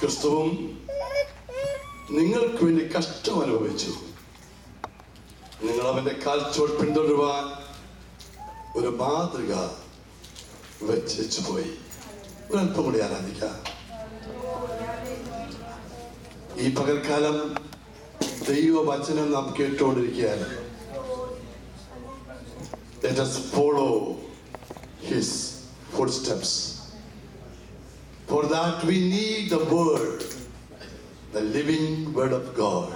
ക്രിസ്തുവും നിങ്ങൾക്ക് വേണ്ടി കഷ്ടം അനുഭവിച്ചു. നിങ്ങൾ അവന്റെ കാൽച്ചുവട് പിന്തുടരുവാൻ ഒരു മാതൃക വെച്ചു പോയി. ഒരല്പം കൂടി ആരാധിക്കാം. ഈ പകൽക്കാലം ദൈവവചനം നാം കേട്ടുകൊണ്ടിരിക്കുകയാണ്. Let us follow his footsteps. For that we need the word, the living word of God.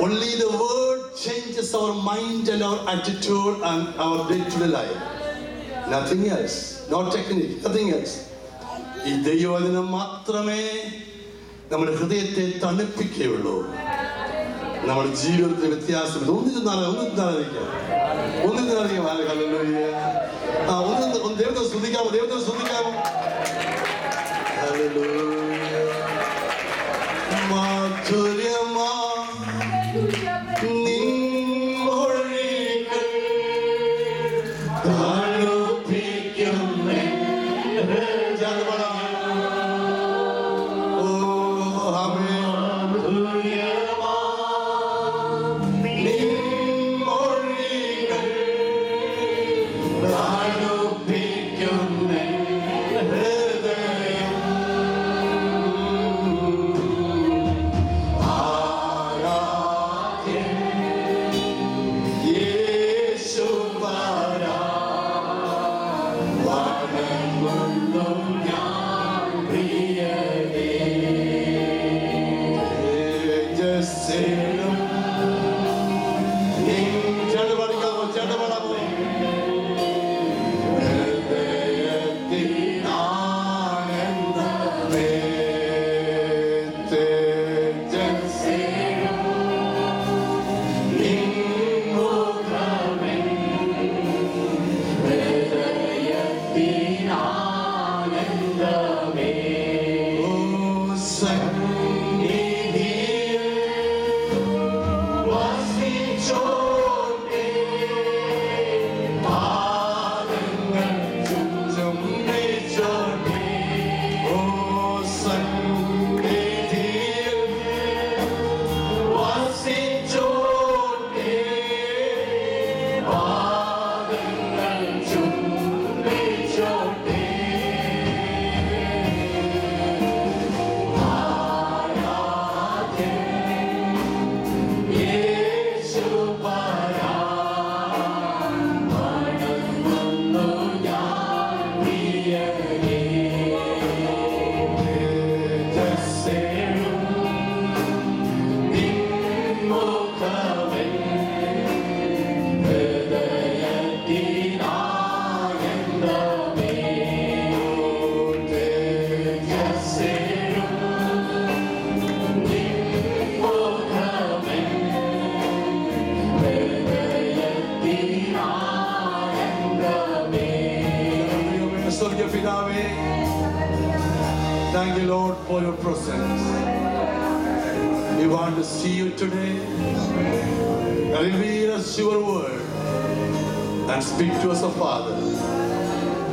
Only the word changes our mind and our attitude and our day-to-day life. Nothing else. No technique. Nothing else. ഈ ദൈവവചനം മാത്രമേ നമ്മുടെ ഹൃദയത്തെ തണുപ്പിക്കുകയുള്ളൂ. നമ്മുടെ ജീവിതത്തിൽ വ്യത്യാസം ദൈവത്തെ സ്തുതിക്കാമോ? ദൈവത്തെ സ്തുതിക്കാമോ? മാധുര്യമാ Thank you, Lord, for your presence. We want to see you today. Reveal us your word and speak to us, O Father.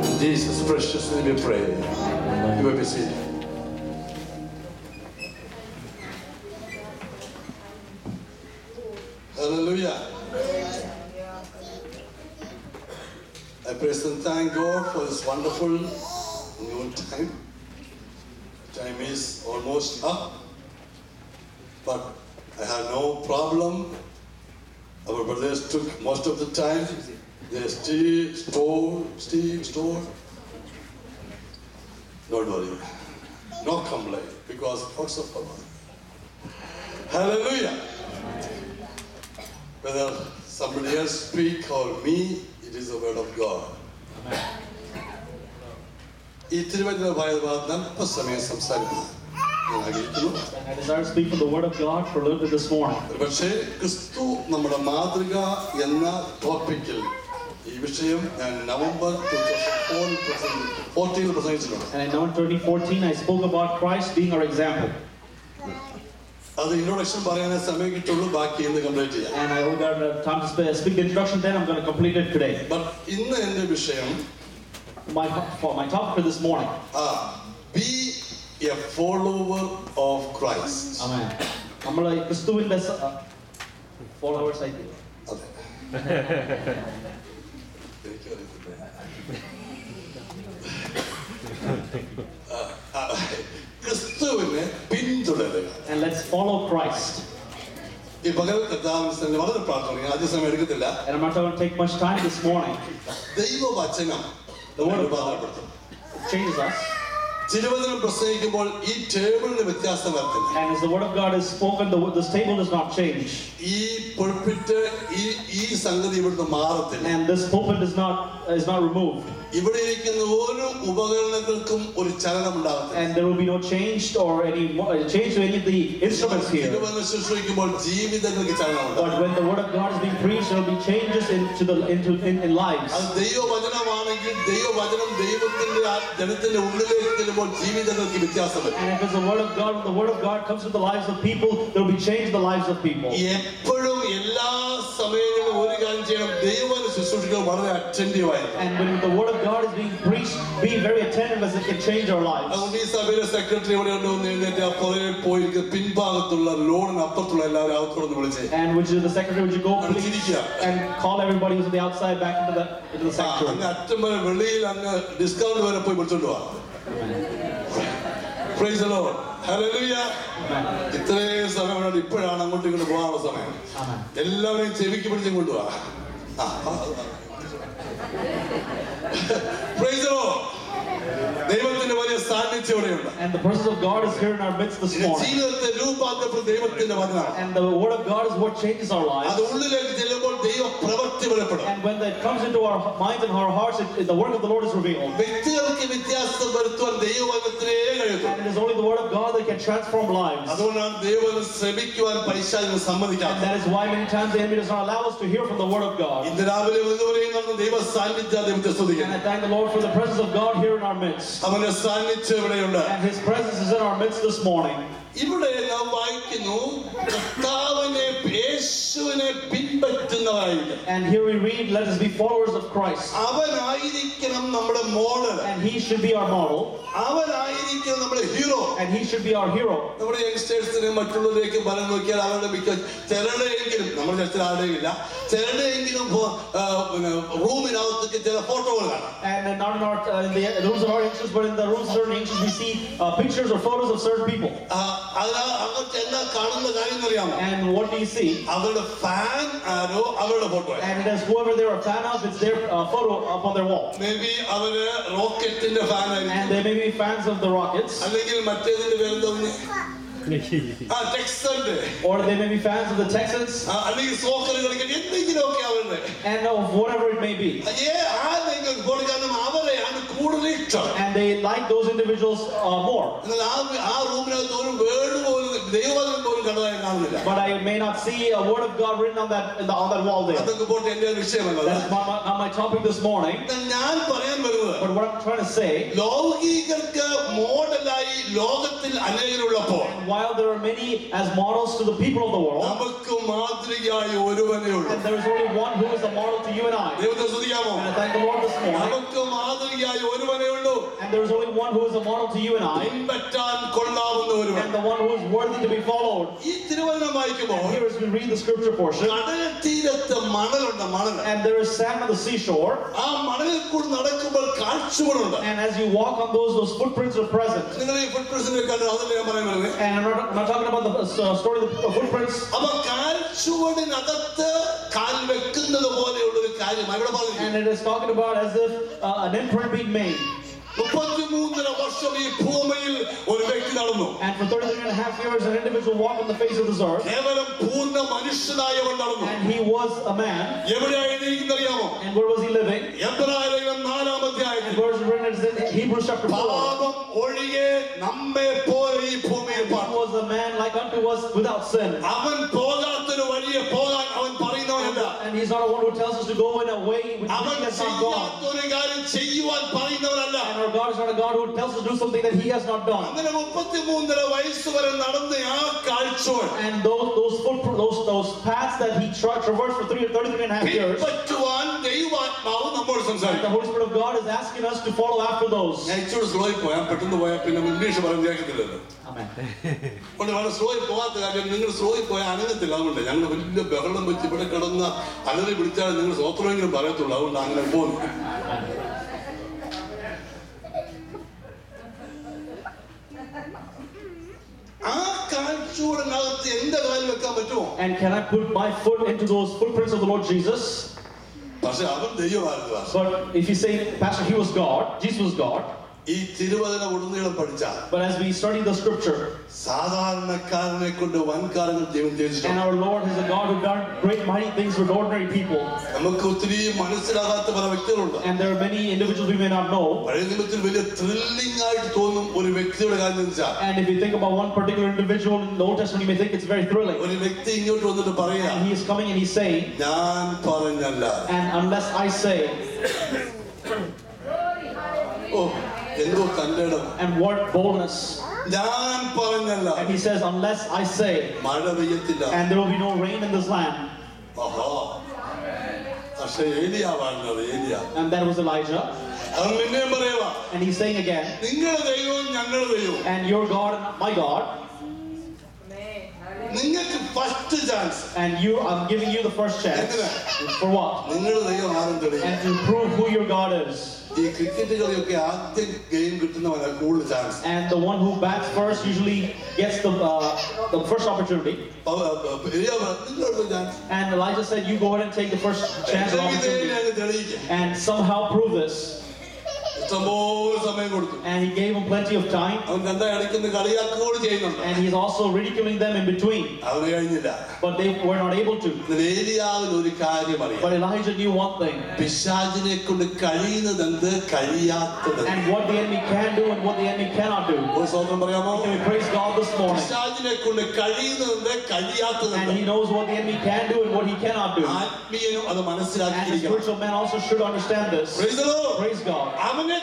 In Jesus' precious name we pray. You may be seated. Hallelujah. I praise and thank God for this wonderful noon time. Time is almost up, but I have no problem. Our brothers took most of the time. They store. Don't worry, no complaint, because lots of power. Hallelujah. Whether somebody else speak or me, it is the word of God. I desire to speak from the word of God for a little bit this morning. പക്ഷേ ക്രിസ്തു നമ്മുടെ മാതൃക എന്ന ടോപ്പിക്കിൽ ഈ വിഷയം ഞാൻ November 2014 പ്രസംഗിച്ചിട്ടുണ്ട്. And in November 2014 I spoke about Christ being our example. അത് ഇൻട്രോഡക്ഷൻ പറയാനേ സമയം കിട്ടുള്ളൂ, ബാക്കി ഇന്ന് കംപ്ലീറ്റ് ചെയ്യാം. And I got time to speak the introduction, then I'm going to complete it today. But ഇന്ന് എൻ്റെ വിഷയം my topic for this morning. Be a follower of Christ. Amen. നമ്മൾ ക്രിസ്തുവിന്റെ followers ആയി തീരുക. ക്രിസ്തുവിനെ പിന്തുടരുക. And let's follow Christ. ഈ പകൽ കർത്താവിന്റെ വളരെ പ്രാർത്ഥന ആദ്യ സമയം എടുക്കത്തില്ല. And I'm not going to take much time this morning. ദൈവവചനം changes us. തിരുവചനം പ്രസംഗിക്കുമ്പോൾ ഈ ടേബിളിന് വ്യത്യാസം വരത്തില്ല. And as the word of God is spoken, this table does not change. ഈ പുൽപിറ്റ് ഈ സംഗതി ഇവിടുന്ന് മാറത്തില്ല. And this pulpit is not removed. ഇവിടെ ഇരിക്കുന്ന ഓരോ ഉപകരണങ്ങൾക്കും ഒരു ചലനം ഉണ്ടാകത്തില്ല. And there will be no change or any change to any of the instruments here. തിരുവചനം ശുശ്രൂഷിക്കുമ്പോൾ ജീവിതങ്ങൾക്ക് ചലനം ഉണ്ടാകും. But when the word of God is being preached, there will be changes in lives. അത് ദൈവവചനമാണെങ്കിൽ ദൈവവചനം ദൈവത്തിന്റെ ജനത്തിന്റെ ഉള്ളിലേക്ക് ചെല്ലുമ്പോൾ ജീവിതങ്ങൾക്ക് വ്യത്യാസം വരും. And if it's the word of God, when the word of God comes to the lives of people, there will be change in the lives of people. എപ്പോഴും എല്ലാ സമയങ്ങളിലും ഒരു കാര്യം ചെയ്യണം, ദൈവവചനം ശുശ്രൂഷിക്കാൻ വളരെ അറ്റൻറ്റീവ് ആയിരിക്കണം. And when the word of God is being preached, be very attentive as it can change our lives. അതുകൊണ്ട് ഈ സഭയിലെ സെക്രട്ടറി ഇവിടെ ഉണ്ടോന്ന് എഴുന്നേറ്റ് ആ പുറകെ പോയിരിക്കും, പിൻഭാഗത്തുള്ള ലോണിന് അപ്പുറത്തുള്ള എല്ലാവരും അകത്തോട് വിളിച്ചേ. And would you, the secretary, would you go please and call everybody who's on the outside back into the sanctuary? അങ്ങ് അറ്റം വരെ വെളിയിൽ അങ്ങ് ഡിസ്കൗണ്ട് വരെ പോയി വിളിച്ചോണ്ട് പോവാ. Praise the Lord. Hallelujah. ഇത്രയും സമയം ഇപ്പോഴാണ് അങ്ങോട്ടും ഇങ്ങോട്ട് പോകാനുള്ള സമയം. എല്ലാവരെയും ചെവിക്ക് പിടിച്ചും കൊണ്ടുപോവാ. Praise the Lord. ദൈവത്തിന്റെ വലിയ സാന്നിധ്യം ഇവിടെയുണ്ട്. And the presence of God is here in our midst this morning. ജീവിതത്തെ രൂപാന്തരപ്പെടുത്തുന്ന ദൈവത്തിന്റെ വചനമാണ്. And the word of God is what changes our lives. അത് ഉള്ളിലേക്ക് ചെല്ലുമ്പോൾ ദൈവ പ്രവൃത്തി വെളിപ്പെടും. And when that comes into our minds and our hearts, the word of the Lord is revealed. വ്യക്തികൾക്ക് വ്യത്യാസം വരുത്തുവാൻ ദൈവവചനത്തിലേ കഴിയൂ. And it is only the word of God that can transform lives. അതുകൊണ്ടാണ് ദൈവവചനം ശ്രമിക്കുവാൻ പൈശാചിന് സമ്മതിക്കാത്തത്. And that is why many times the enemy does not allow us to hear from the word of God. ഇന്ന് രാവിലെ ഇതുവരെയും നമ്മൾ ദൈവ സാന്നിധ്യം ദൈവത്തെ സ്തുതിക്കുന്നു. And I thank the Lord for the presence of God here in our midst. അവന്റെ സാന്നിധ്യം ഇവിടെയുണ്ട്. And his presence is in our midst this morning. ഇവിടെ നാം വായിക്കുന്നു കർത്താവിനെ യേശുവിനെ പിൻപറ്റുന്നവരായിട്ട്. And here we read, let us be followers of Christ. അവനായിരിക്കണം നമ്മുടെ model. And he should be our model. അവനായിരിക്കണം നമ്മുടെ hero. And he should be our hero. നമ്മുടെ യങ്സ്റ്റേഴ്സിനെ മറ്റുള്ളവരേക്ക് ഫലം നോക്കിയാൽ അവരുടെ മിക്ക ചിലരുടെയെങ്കിലും നമ്മുടെ ചർച്ചയിൽ ആരുടെയില്ല, ചിലരുടെയെങ്കിലും റൂമിനകത്തേക്ക് ചില ഫോട്ടോകൾ കാണാം. And not in the rooms of our youngsters, but in the rooms of certain youngsters, we see pictures or photos of certain people. അവർക്ക് എന്താ കാണുന്ന കാര്യം അറിയാമോ? And what do you see? അവരുടെ ഫാൻ ആരോ അവരുടെ photo. And it is whoever they are a fan of, it's their photo up on their wall. Maybe അവര് റോക്കറ്റിന്റെ fan ആയിരിക്കും. And they may be fans of the Rockets. അല്ലെങ്കിൽ മറ്റേതിന്റെ പേരെന്തോന്ന് ടെക്സന്റെ. Or they may be fans of the Texans. അല്ലെങ്കിൽ soccer കളിക്കാൻ എന്തെങ്കിലുമൊക്കെ അവരുടെ. And of whatever it may be. ആരെങ്കിലും കൊടുക്കാനും അവരെയാണ് കൂടുതൽ ഇഷ്ടം. And they like those individuals more. എന്നാൽ ആ റൂമിനകത്ത് ഒരു വേർഡ് പോലും ദൈവവചനം പോലും കണ്ടതായി കാണുന്നില്ല. But I may not see a word of God written on that wall there. അതൊക്കെ പോട്ടെ, എന്റെ വിഷയമല്ല. That's not my topic this morning. ഞാൻ പറയാൻ വരുന്നത്, but what I'm trying to say, ലൗകികർക്ക് മോഡലായി ലോകത്തിൽ അനേകരുള്ളപ്പോൾ, while there are many as models to the people of the world, നമുക്ക് മാതൃകയായി ഒരുവനേ ഉള്ളൂ. and there is only one who is a model to you and I. ദൈവത്തെ സ്തുതിക്കാമോ? And I thank the Lord this morning. നമുക്ക് മാതൃകയായി ഒരുവനേ ഉള്ളൂ. And there is only one who is a model to you and I. പിൻപറ്റാൻ കൊള്ളാവുന്ന ഒരുവൻ. And the one who is worthy to be followed. ഈ തിരുവചനം വായിക്കുമ്പോൾ, here as we read the scripture portion, കടൽ തീരത്ത് മണലുണ്ട്, മണൽ. and there is sand on the seashore. ആ മണലിൽ കൂടി നടക്കുമ്പോൾ കാഴ്ചകളുണ്ട്. And as you walk on those footprints are present. നിങ്ങൾ ഈ ഫുട്പ്രിന്റ്സിനെ കണ്ടു, അതല്ലേ ഞാൻ പറയാൻ വരുന്നത്. And I'm not talking about the story of the footprints. അപ്പോൾ കാഴ്ചകളിനകത്ത് കാൽ വെക്കുന്നത് പോലെയുള്ള ഒരു കാര്യം ഇവിടെ പറഞ്ഞു. And it is talking about as if an imprint being made. 33 വർഷം ഈ ഭൂമിയിൽ ഒരു വ്യക്തി നടന്നു. And for 33.5 years an individual walked on the face of this earth. കേവലം പൂർണ്ണ മനുഷ്യനായവൻ നടന്നു. And he was a man. എവിടെയായിരുന്നു ഇരിക്കുന്നറിയാമോ? And where was he living? എബ്രായലേഖനം 4-ാം അധ്യായത്തിൽ. And where is written in Hebrews chapter 4. പാപം ഒഴികെ നമ്മെ പോലെ ഈ ഭൂമിയിൽ He was a man like unto us without sin. അവൻ പോകാത്തൊരു വഴിയെ പോകാൻ അവൻ പറയുന്നവനല്ല. And he's not one who tells us to go in a way which we അവൻ has not gone. ചെയ്യാത്തൊരു കാര്യം ചെയ്യുവാൻ പറയുന്നവനല്ല. And our God is not a God who tells us to do something that He has not done. അങ്ങനെ 33 വയസ്സ് വരെ നടന്ന ആ കാഴ്ചകൾ And those paths that He traversed for 33.5 years. പിൻപറ്റുവാൻ ദൈവാത്മാവ് നമ്മോട് സംസാരിക്കും. The Holy Spirit of God is asking us to follow after those. ഞാൻ ഇച്ചിരി സ്ലോയിൽ പോയാൽ പെട്ടെന്ന് പോയാൽ പിന്നെ ഇംഗ്ലീഷ് പറയാൻ കേൾക്കത്തില്ലല്ലോ. Amen. അതുകൊണ്ട് വളരെ സ്ലോയിൽ പോകാത്ത കാര്യം നിങ്ങൾ സ്ലോയിൽ പോയാൽ അനങ്ങത്തില്ല. അതുകൊണ്ട് ഞങ്ങൾ വലിയ ബഹളം വെച്ച് ഇവിടെ കിടന്ന അലറി പിടിച്ചാൽ നിങ്ങൾ സ്വത്രമെങ്കിലും പറയത്തുള്ളൂ. അതുകൊണ്ട് അങ്ങനെ പോകുന്നു. And can I put my foot into those footprints of the Lord Jesus? പക്ഷെ അവൻ ദൈവമായിരുന്നു. But if you say, Pastor, he was God, Jesus was God. ഈ തിരുവചനം ഉടനീളം പഠിച്ചാൽ But as we study the scripture, സാധാരണക്കാരനെ കൊണ്ട് വൻകാര്യങ്ങൾ ദൈവം ചെയ്തിട്ടുണ്ട്. and our Lord is a God who done great mighty things with ordinary people. നമുക്ക് ഒത്തിരി മനസ്സിലാകാത്ത പല വ്യക്തികളുണ്ട്. And there are many individuals we may not know. പഴയ നിയമത്തിൽ വലിയ ത്രില്ലിംഗ് ആയിട്ട് തോന്നും ഒരു വ്യക്തിയുടെ കാര്യം വെച്ചാൽ. And if you think about one particular individual in the Old Testament, you may think it's very thrilling. ഒരു വ്യക്തി ഇങ്ങോട്ട് വന്നിട്ട് പറയാ, And he is coming and he's saying, ഞാൻ പറഞ്ഞല്ല. and unless I say, oh, എന്തോ കണ്ടടം. and what boldness. ഞാൻ പറഞ്ഞല്ല. And he says, unless I say, മഴ പെയ്യത്തില്ല. and there will be no rain in this land. ആഹാ. പക്ഷേ ഏലിയാവാണത്, ഏലിയ. And that was Elijah. അവൻ പിന്നെയും പറയുവാ, And he's saying again, നിങ്ങളുടെ ദൈവവും ഞങ്ങളുടെ ദൈവവും. and your God and my God. നിങ്ങൾക്ക് first chance. And I'm giving you the first chance. For what? നിങ്ങളുടെ ദൈവം ആരും തെളിയില്ല. And to prove who your God is. ഈ ക്രിക്കറ്റ് കളിയൊക്കെ ആദ്യ ഗെയിം കിട്ടുന്നവനാണ് കൂടുതൽ chance. And the one who bats first usually gets the first opportunity. And Elijah said, you go ahead and take the first chance of opportunity. And somehow prove this. And he gave him plenty of time. And he's also ridiculing them in between. But they were not able to. But Elijah knew one thing. And what the enemy can do and what the enemy cannot do. Can we praise God this morning? And he knows what the enemy can do and what he cannot do. And the spiritual man also should understand this. Praise God. And what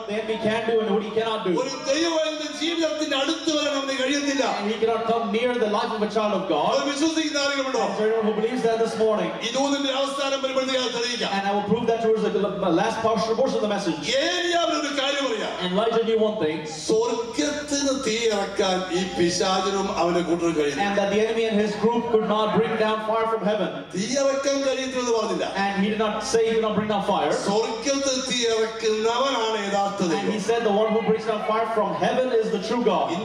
the enemy can do and what he cannot do. And he cannot come near the life of a child of God. And everyone who believes that this morning. And I will prove that towards the last portion of the message. And Elijah knew one thing. And that the enemy and his group could not bring down fire from heaven. And he did not say he could not bring down fire. And he said the one who brings down fire from heaven is the true God. And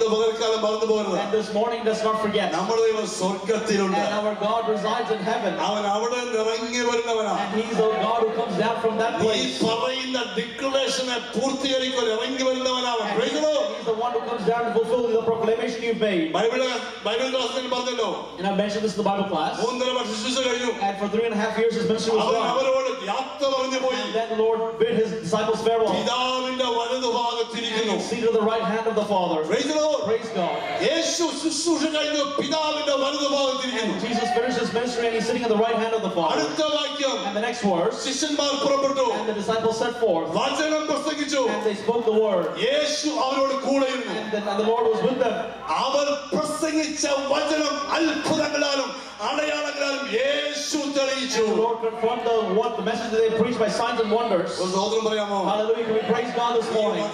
this morning, let's not forget. And our God resides in heaven. And he's the God who comes down from that place. And he's the one who comes down to fulfill the proclamation you've made. And I mentioned this in the Bible class. And for 3.5 years his ministry was done. And then the Lord bid his disciples farewell. And he's seated at the right hand of the Father. Praise God. And Jesus finished his ministry and he's sitting at the right hand of the Father. And the next verse. And the disciples set forth. And they spoke the word. And the Lord was with them. The Lord confirmed the message that they preached by signs and wonders. Hallelujah. Can we praise God this morning? And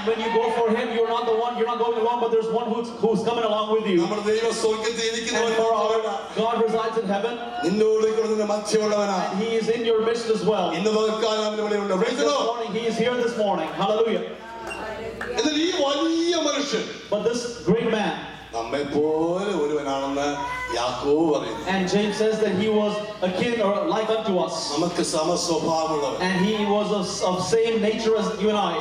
when you go for him, you're not the one, you're not going along, but there's one who's coming along with you. And for our God resides in heaven. And he is in your midst as well. This morning, he is here this morning. Hallelujah. But this great man. And James says that he was akin or like unto us. And he was of same nature as you and I.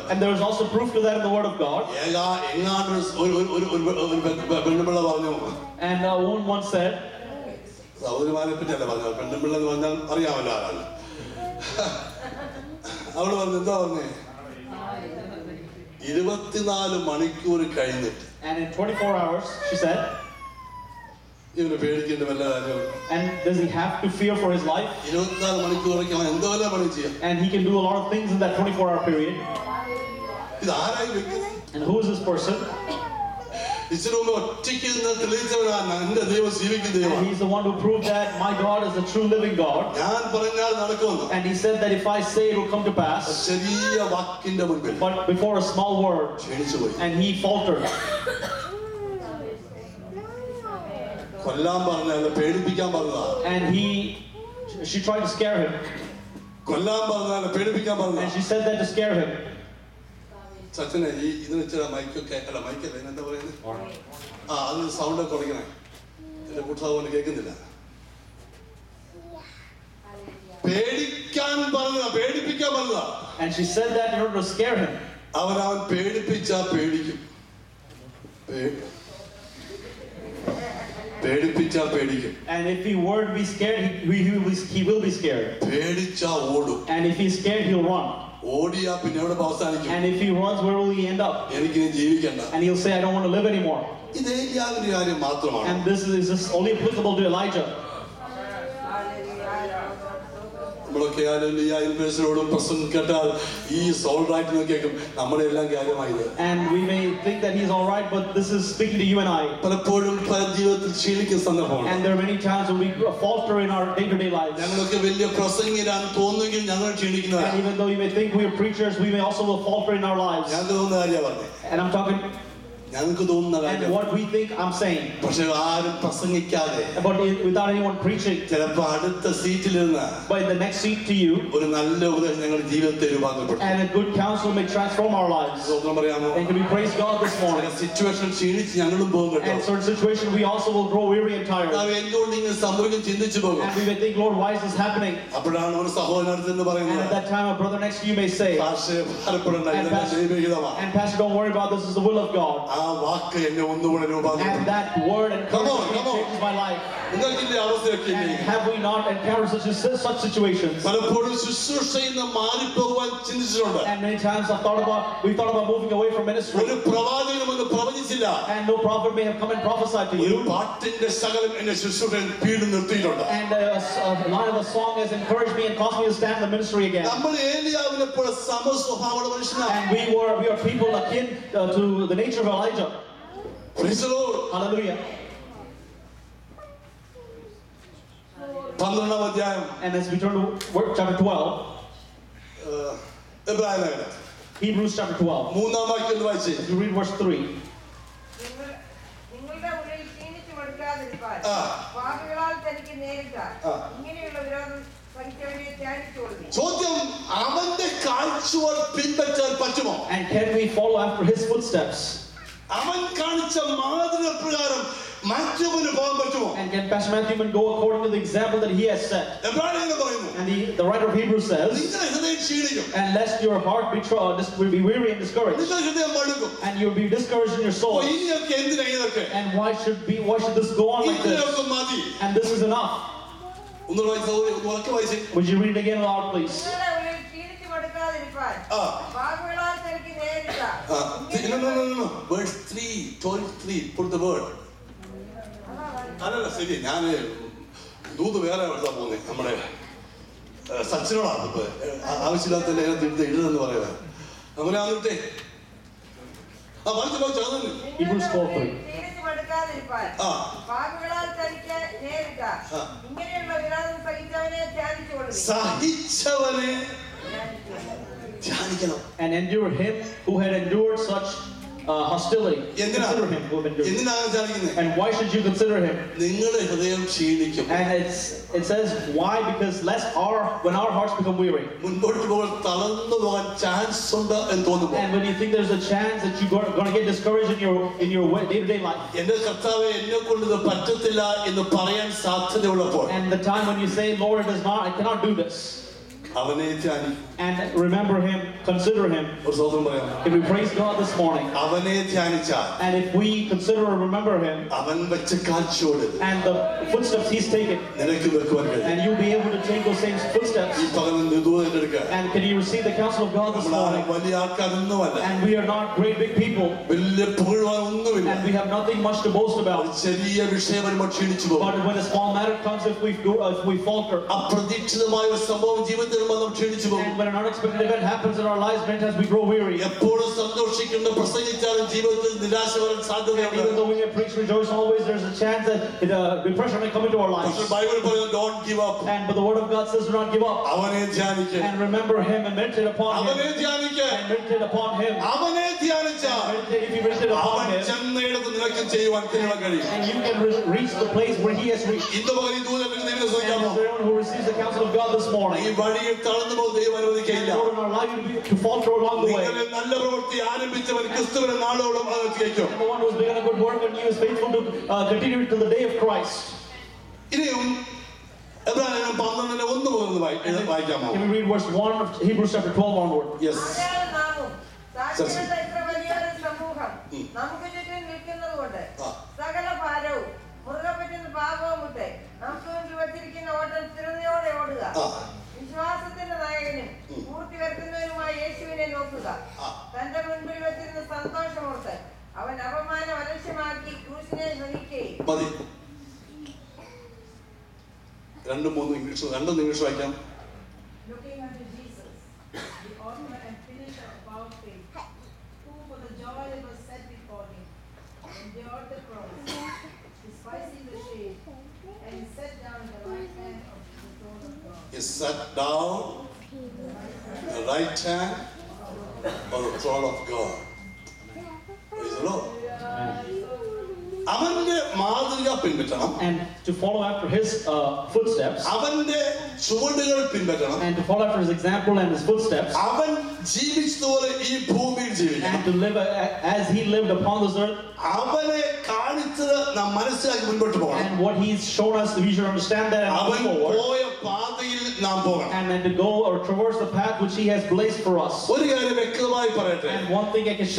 And there is also proof to that in the Word of God. And a woman once said, and in 24 hours, she said, And does he have to fear for his life? And he can do a lot of things in that 24-hour period. And who is this person? And he's the one who proved that my God is the true living God. And he said that if I say it will come to pass, but before a small word, and he faltered. And she tried to scare him. And she said that to scare him. And she said that in order to scare him. And if he were to be scared, he will be scared. And if he's scared, he'll run. And if he runs, where will he end up? And he'll say, I don't want to live anymore. And this is just only applicable to Elijah. And we may think that he's all right, but this is speaking to you and I. And there are many times when we falter in our day-to-day lives. And even though you may think we are preachers, we may also falter in our lives. And I'm talking. And what we think I'm saying. But without anyone preaching. But in the next seat to you. And a good counsel may transform our lives. And can we praise God this morning? And in certain situations we also will grow weary and tired. And we may think, Lord, why is this happening? And at that time a brother next to you may say, and Pastor, don't worry about this, is the will of God. And that word changes my life. And have we not encountered such situations? And many times we thought about moving away from ministry. And no prophet may have come and prophesied to you. And a line of a song has encouraged me and caused me to stand in the ministry again. And we are people akin to the nature of Elijah. Praise the Lord. Hallelujah. And as we turn to chapter 12, Hebrews chapter 12, as we read verse 3. And can we follow after his footsteps? And can Pastor Matthew go according to the example that he has set? And the writer of Hebrews says, and lest your heart be weary and discouraged, and you'll be discouraged in your soul. And why should this go on like this? And this is enough. Would you read it again aloud, please? No. Verse 3, 23. Put the word. Hebrews 12:3. And endure him who had endured such hostility. Consider him who endured. And why should you consider him? And it says why? Because when our hearts become weary. And when you think there's a chance that you're going to get discouraged in your day-to-day life. And the time when you say, Lord, I cannot do this. and remember him, consider him. If we praise God this morning, and if we consider or remember him, and the footsteps he's taken, and you'll be able to take those same footsteps. And can you receive the counsel of God this morning? And we are not great big people, and we have nothing much to boast about. But when a small matter comes, if we falter, and when an unexpected event happens in our lives, many times we grow weary. And even though we may preach, rejoice always, there's a chance that depression may come into our lives. Don't give up. But the word of God says, do not give up. And remember him and meditate upon him. And meditate upon him. If you meditate upon him, and you can reach the place where he has reached. And everyone who receives the counsel of God this morning, in our life to falter along the way. And the one who has begun a good work and he is faithful to continue it till the day of Christ. Can we read verse 1 of Hebrews chapter 12 onward? Yes. വിശ്വാസത്തിന്റെ നായകനും പൂർത്തി വരുത്തുന്നതിനുമായ യേശുവിനെ നോക്കുക. തന്റെ മുൻപിൽ വെച്ചിരുന്ന സന്തോഷമോർത്ത് അവൻ അപമാനം അലക്ഷ്യമാക്കി ക്രൂശിനെ സഹിക്കുകയും. രണ്ടും ഇംഗ്ലീഷ് വായിക്കാം. Looking unto Jesus, the author and finisher of our faith, who for the joy that was set before him endured the cross, despising the shame, and he sat down at the right hand of the throne of God. He sat down at the right hand of the throne of God. Praise the Lord. അവന്റെ മാതൃക പിൻപറ്റണം. And to follow after his footsteps. അവന്റെ ചുവടുകൾ പിൻപറ്റണം. And to follow after his example and his footsteps. അവൻ ജീവിച്ചതുപോലെ ഈ ഭൂമിയിൽ ജീവിക്കണം. And to live as he lived upon this earth. അവനെ കാണിച്ചത് നാം മനസ്സിലാക്കി മുൻപോട്ട് പോകണം. And what he's shown us, we should understand that and അവൻ move forward. പോയ പാതയിൽ നാം പോകണം. And then to go or traverse the path which he has blazed for us. ഒരു കാര്യം വ്യക്തമായി പറയട്ടെ. And one thing I can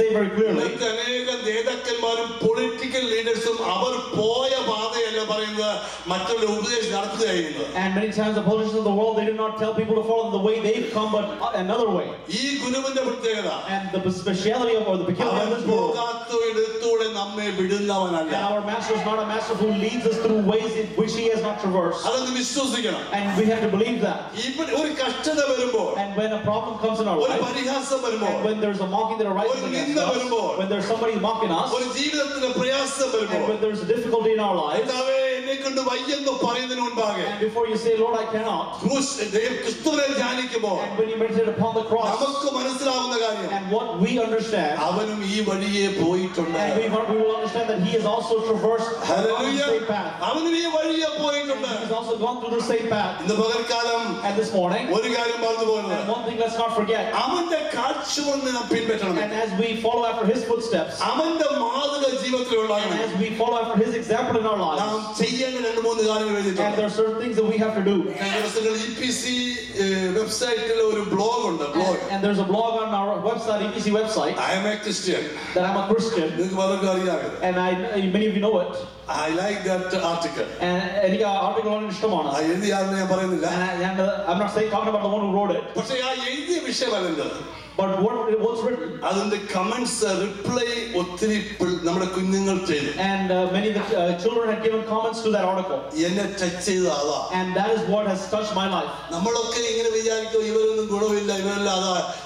say very clearly. അനേക നേതാക്കന്മാരും പൊളിറ്റിക്കൽ ലീഡേഴ്സും അവർ പോയ പാതയല്ല പറയുന്നത്, മറ്റുള്ള ഉപദേശം നടത്തുകയായിരുന്നു. And many times the politicians of the world, they do not tell people to follow the way they've come, but another way. ഈ ഗുരുവിന്റെ പ്രത്യേകത, and the speciality of or the peculiarity of this world. നമ്മെ വിടുന്നവനല്ല. And our master is not a master who leads us through ways in which he has not traversed. അതൊന്ന് വിശ്വസിക്കണം. And we have to believe that. ഒരു കഷ്ടത വരുമ്പോൾ, and when a problem comes in our life, ഒരു പരിഹാസം വരുമ്പോൾ, and when there's a mocking that arises against us, when there's somebody mocking us, ഒരു ജീവിതത്തിലെ പ്രയാസം വരുമ്പോൾ, and when there's a difficulty in our lives, എന്നെക്കൊണ്ട് വയ്യെന്ന് പറയുന്നതിന് മുൻപാകെ, and before you say, Lord, I cannot, ക്രിസ്തുവിനെ ധ്യാനിക്കുമ്പോൾ, and when you meditate upon the cross, നമുക്ക് മനസ്സിലാവുന്ന കാര്യം, and what we understand, അവനും ഈ വഴിയെ പോയിട്ടുണ്ട്. and we will understand that he has also traversed the same path. അവനും ഈ വഴിയെ പോയിട്ടുണ്ട്. He has also gone through the same path. ഇന്ന് പകൽക്കാലം, and this morning, ഒരു കാര്യം പറഞ്ഞു പോകുന്നത്, and one thing let's not forget, അവന്റെ കാഴ്ചവെന്ന് നാം പിൻപറ്റണം. and as we follow after his footsteps, അവന്റെ മാതൃക ജീവിതത്തിൽ ഉണ്ടാകണം. and as we follow after his example in our lives, നാം ചെയ്യേണ്ട രണ്ട് മൂന്ന് കാര്യങ്ങൾ എഴുതിയിട്ടുണ്ട്. and there are certain things that we have to do. EPC വെബ്സൈറ്റിൽ ഒരു ബ്ലോഗ് ഉണ്ട്. And there's a blog on our website, EPC website, I am a Christian, that I'm a Christian, നിങ്ങൾക്ക് പലർക്കും അറിയാമല്ലോ. and many of you know it. I like that article. And എനിക്ക് ആ article വളരെ ഇഷ്ടമാണ്. എഴുതിയാണെന്ന് ഞാൻ പറയുന്നില്ല. I'm not saying talking about the one who wrote it. പക്ഷേ ആ എഴുതിയ വിഷയമല്ല. But what's written? അതിന്റെ കമന്റ്സ് റിപ്ലൈ ഒത്തിരി നമ്മുടെ കുഞ്ഞുങ്ങൾ ചെയ്തു. And many of the children had given comments to that article. എന്നെ ടച്ച് ചെയ്ത അതാ. And that is what has touched my life. നമ്മളൊക്കെ ഇങ്ങനെ വിചാരിക്കും, ഇവരൊന്നും ഗുണമില്ല,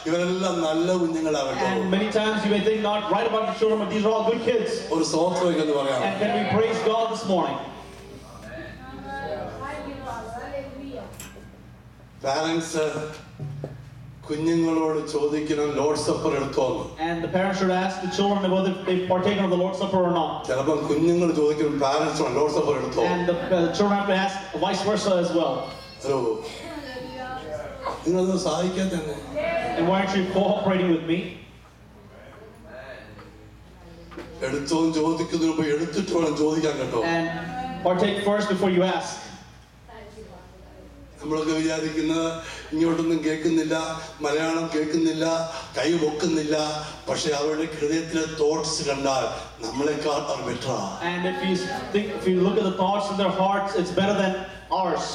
ഇവരെല്ലാം നല്ല കുഞ്ഞുങ്ങളാവട്ടെ. And many times you may think not right about the children, but these are all good kids. ഒരു സ്തോത്രം എന്ന് പറയാം. And can we praise God this morning? Parents, കുഞ്ഞുങ്ങളോട് ചോദിക്കണം ലോർഡ് സപ്പർ എടുത്തോന്ന്. And the parents should ask the children whether they've partaken of the Lord's Supper or not. ചിലപ്പോൾ കുഞ്ഞുങ്ങൾ ചോദിക്കണം പാരന്റ്സ് ലോർഡ് സപ്പർ എടുത്തോ. And the children have to ask vice versa as well. നിങ്ങളൊന്ന് സഹായിക്കാൻ തന്നെ. And why aren't you cooperating with me? എടുത്തോ ചോദിക്കുന്നതിന് മുമ്പ് എടുത്തിട്ട് വേണം ചോദിക്കാൻ കേട്ടോ. And partake first before you ask. നമ്മളൊക്കെ വിചാരിക്കുന്നത് ഇങ്ങോട്ടൊന്നും കേൾക്കുന്നില്ല, മലയാളം കേൾക്കുന്നില്ല, കൈ പൊക്കുന്നില്ല, പക്ഷെ അവരുടെ ഹൃദയത്തിലെ തോട്ട്സ് കണ്ടാൽ നമ്മളെക്കാൾ അവർ ബെറ്ററാ. And if you look at the thoughts in their hearts, it's better than ours.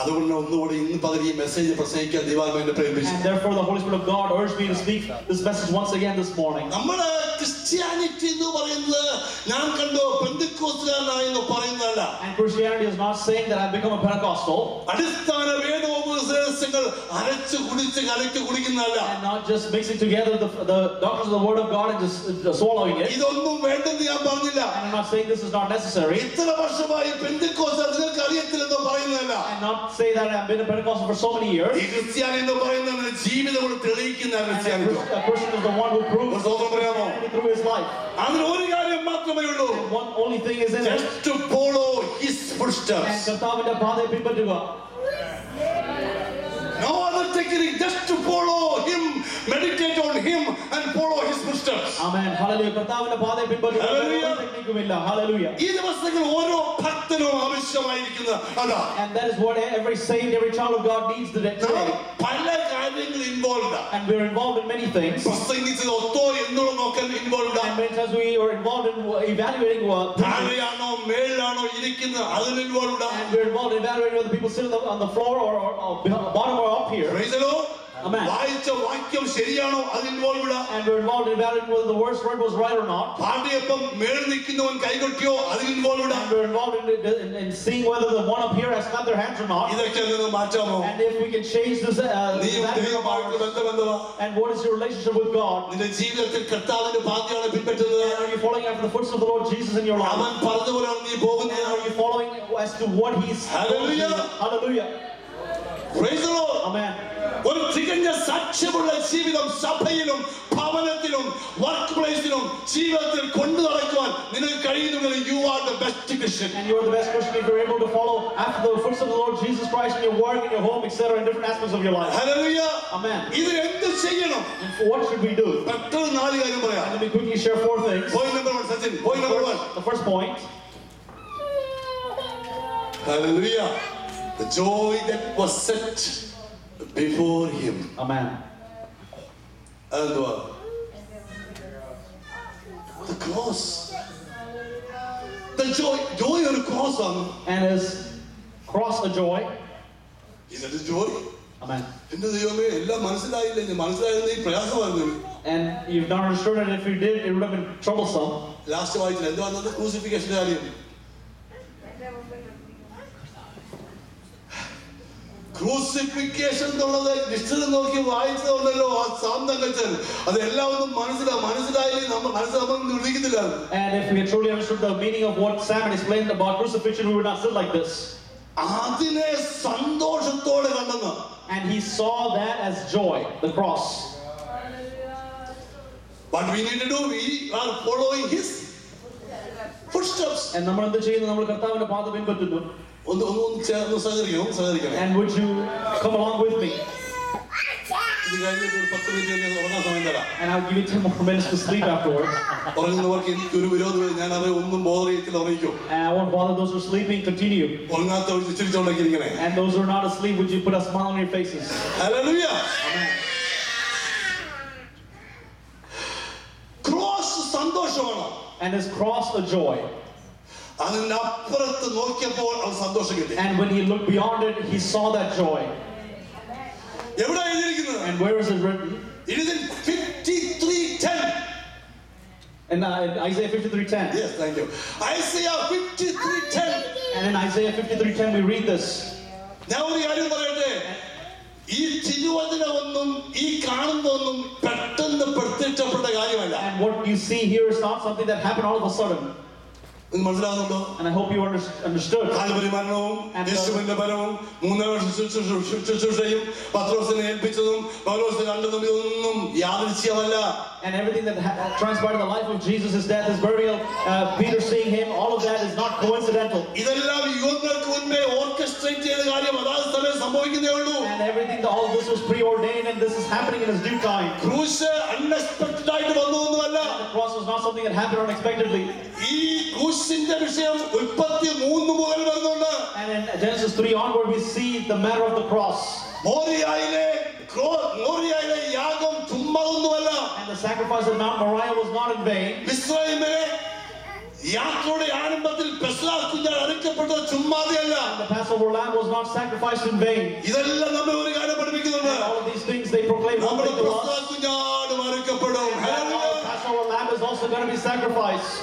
അതുകൊണ്ട് ഒന്നുകൂടി ഇന്ന് പകരം ഈ മെസ്സേജ് പ്രസംഗിക്കാൻ ദൈവാത്മാവ് എന്നെ പ്രേരിപ്പിച്ചു. And therefore the Holy Spirit of God urged me to speak this message once again this morning. നമ്മുടെ ക്രിസ്ത്യാനിറ്റി എന്ന് പറയുന്നത് ഞാൻ കണ്ടോ പെന്തക്കോസ്തുകാരനായെന്ന് പറയുന്നതല്ല. And Christianity is not saying that I've become a Pentecostal. അടിസ്ഥാന വേദോപദേശങ്ങൾ അരച്ചു കുടിച്ച് കലക്കി കുടിക്കുന്നതല്ല. And not just mixing together the doctrines of the Word of God and just swallowing it. ഇതൊന്നും വേണ്ടെന്ന് ഞാൻ പറഞ്ഞില്ല. And I'm not saying this is not necessary. ഇത്ര വർഷമായി പെന്തക്കോസ്ത് നിങ്ങൾക്ക് അറിയത്തില്ലെന്ന് പറയുന്നതല്ല. And not say that I've been a Pentecostal for so many years. ഈ ക്രിസ്ത്യാനി എന്ന് പറയുന്നത് ജീവിതം കൊണ്ട് തെളിയിക്കുന്ന Christianity. A Christian is the one who proves through his life. അതിന് ഒരു കാര്യം മാത്രമേ ഉള്ളൂ. One only thing is in it. Just to follow his footsteps. And കർത്താവിന്റെ പാതയെ പിൻപറ്റുക. No other technique, just to follow him, meditate on him and follow his footsteps. Amen. Hallelujah. കർത്താവിന്റെ പാതയെ പിൻപറ്റുക. ഒരു ടെക്നിക്കുമില്ല. Hallelujah. ഈ ദിവസങ്ങളിൽ ഓരോ ഭക്തനും ആവശ്യമായിരിക്കുന്ന അതാ. And that is what every saint, every child of God needs today. പല കാര്യങ്ങൾ involved. And we are involved in many things. പ്രസംഗിച്ചത് ഒത്തോ എന്നുള്ള നോക്കൽ involved. And many times we are involved in evaluating താഴെയാണോ മേളിലാണോ ഇരിക്കുന്നത് അതിൽ involved. And we are involved in evaluating whether people sit on the floor or bottom or up here. Praise the Lord. Amen. വായിച്ച വാക്യം ശരിയാണോ അതിൽ involved. And we are involved in evaluating whether the word was right or not. പാടിയപ്പം മേളിൽ നിൽക്കുന്നവൻ കൈകൊട്ടിയോ അതിൽ involved. And we are involved in seeing whether the one up here has clapped their hands or not. ഇതൊക്കെ ഒന്ന് മാറ്റാമോ? And if we can change this and what is your relationship with God? നിന്റെ ജീവിതത്തിൽ കർത്താവിന്റെ പാതയാണ് പിൻപറ്റുന്നത്. And are you following after the footsteps of the Lord Jesus in your life? അവൻ പറഞ്ഞതുപോലെയാണ് നീ പോകുന്നത്. And are you following as to what he's Hallelujah. Hallelujah. Praise the Lord. Amen. ഒരു തികഞ്ഞ സാക്ഷ്യമുള്ള ജീവിതം സഭയിലും ഭവനത്തിലും വർക്ക് പ്ലേസിലും ജീവിതത്തിൽ കൊണ്ടു നടക്കുവാൻ നിനക്ക് കഴിയുന്നുണ്ടെങ്കിൽ you are the best Christian. And you are the best Christian if you're able to follow after the footsteps of the Lord Jesus Christ in your work, in your home, etc., in different aspects of your life. Hallelujah. Amen. ഇതിൽ എന്ത് ചെയ്യണം? And what should we do? പെട്ടെന്ന് നാല് കാര്യം പറയാം. Let me quickly share 4 things. Point number 1, Sachin. Point number 1. The first point. Hallelujah. The joy that was set before him. Amen. And the cross. The joy on the cross. And is cross a joy? Is that a joy? Amen. And you've not understood it. If you did, it would have been troublesome. Last time I did the crucifixion. Crucifixion എന്നുള്ളത് ലിസ്റ്റിൽ നോക്കി വായിച്ചതുകൊണ്ടല്ലോ ആ xanthan കഴിച്ചത് അതെല്ലാം ഒന്നും മനസ്സിലായില്ലേ നമ്മൾ മനസ്സിലാക്കുന്നില്ല. And if we had truly understood the meaning of what Sam explained about crucifixion, we would not sit like this. അതിനെ സന്തോഷത്തോടെ കണ്ടെന്ന്. And he saw that as joy, the cross. What we need to do, we are following his footsteps. And നമ്മൾ എന്ത് ചെയ്യുന്നു? നമ്മൾ കർത്താവിന്റെ പാത പിൻപറ്റുന്നു. And would you come along with me? And I'll give you 10 more minutes to sleep afterwards. And I won't bother those who are sleeping. Continue. And those who are not asleep, would you put a smile on your faces? Hallelujah. Amen. Cross സന്തോഷമാണ്. And his cross a joy. And when he looked beyond it, he saw that joy. And where is it written? It is in 53:10. In Isaiah 53:10. Yes, thank you. Isaiah 53:10. And in Isaiah 53:10 we read this. Now we are പറയട്ടെ. ഈ തിരുവചനമൊന്നും ഈ കാണുന്നതൊന്നും പെട്ടെന്ന് പ്രത്യക്ഷപ്പെട്ട കാര്യമല്ല. And what you see here is not something that happened all of a sudden. And I hope you understood. And യേശുവിന്റെ മരണവും മൂന്നാം ശുശ്രൂഷയും പത്രോസിനെ ഏൽപ്പിച്ചതും പൗലോസിനെ കണ്ടതും ഇതൊന്നും യാദൃച്ഛികമല്ല. And everything that transpired in the life of Jesus, his death, his burial, Peter seeing him, all of that is not coincidental. ഇതെല്ലാം യുഗങ്ങൾക്ക് മുൻപേ ഓർക്കസ്ട്രേറ്റ് ചെയ്ത കാര്യം അതാത് സമയം സംഭവിക്കുന്നേ ഉള്ളൂ. And everything, all of this was preordained, and this is happening in his due time. ക്രൂശ് unexpected ആയിട്ട് വന്നതൊന്നുമല്ല. The cross was not something that happened unexpectedly. ഈ ക്രൂശിന്റെ വിഷയം ഉൽപ്പത്തി 3 മുതൽ വരുന്നുണ്ട്. And in Genesis 3 onward we see the matter of the cross. മോറിയയിലെ യാഗം ചുമ്മാ ഒന്നുമല്ല. And the sacrifice of Mount Moriah was not in vain. മിസ്രയീമിലെ യാത്രയുടെ ആരംഭത്തിൽ പെസഹ കുഞ്ഞാട് അറുക്കപ്പെട്ടത് ചുമ്മാതെയല്ല. The Passover lamb was not sacrificed in vain. ഇതെല്ലാം നമ്മെ ഒരു കാര്യം പഠിപ്പിക്കുന്നുണ്ട്. All of these things they proclaim one thing to us. പെസഹ കുഞ്ഞാട് അറുക്കപ്പെടും. The Passover lamb is also going to be sacrificed.